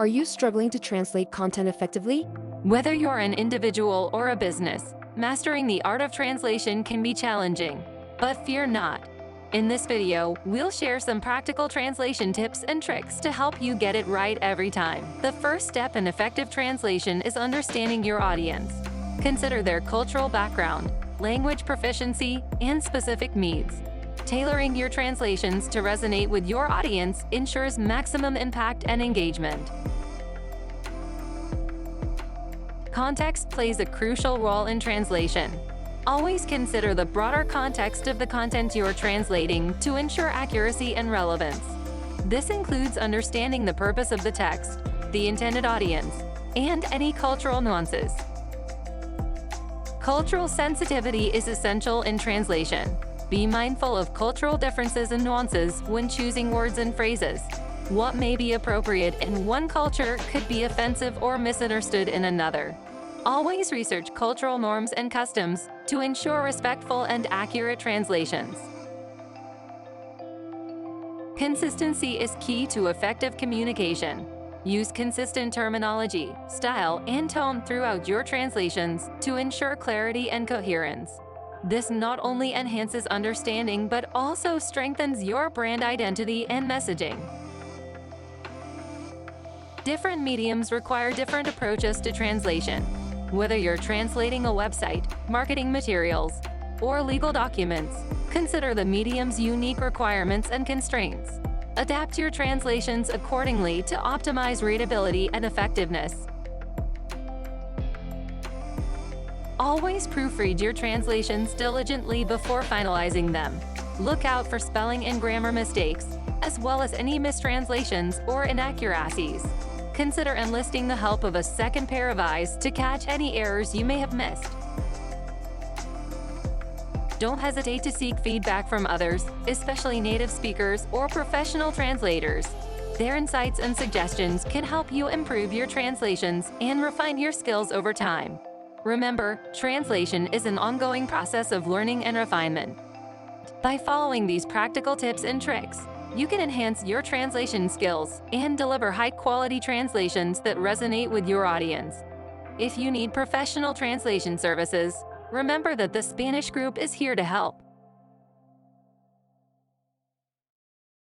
Are you struggling to translate content effectively? Whether you're an individual or a business, mastering the art of translation can be challenging. But fear not. In this video, we'll share some practical translation tips and tricks to help you get it right every time. The first step in effective translation is understanding your audience. Consider their cultural background, language proficiency, and specific needs. Tailoring your translations to resonate with your audience ensures maximum impact and engagement. Context plays a crucial role in translation. Always consider the broader context of the content you're translating to ensure accuracy and relevance. This includes understanding the purpose of the text, the intended audience, and any cultural nuances. Cultural sensitivity is essential in translation. Be mindful of cultural differences and nuances when choosing words and phrases. What may be appropriate in one culture could be offensive or misunderstood in another. Always research cultural norms and customs to ensure respectful and accurate translations. Consistency is key to effective communication. Use consistent terminology, style, and tone throughout your translations to ensure clarity and coherence. This not only enhances understanding but also strengthens your brand identity and messaging. Different mediums require different approaches to translation. Whether you're translating a website, marketing materials, or legal documents, consider the medium's unique requirements and constraints. Adapt your translations accordingly to optimize readability and effectiveness. Always proofread your translations diligently before finalizing them. Look out for spelling and grammar mistakes, as well as any mistranslations or inaccuracies. Consider enlisting the help of a second pair of eyes to catch any errors you may have missed. Don't hesitate to seek feedback from others, especially native speakers or professional translators. Their insights and suggestions can help you improve your translations and refine your skills over time. Remember, translation is an ongoing process of learning and refinement. By following these practical tips and tricks, you can enhance your translation skills and deliver high-quality translations that resonate with your audience. If you need professional translation services, remember that the Spanish Group is here to help.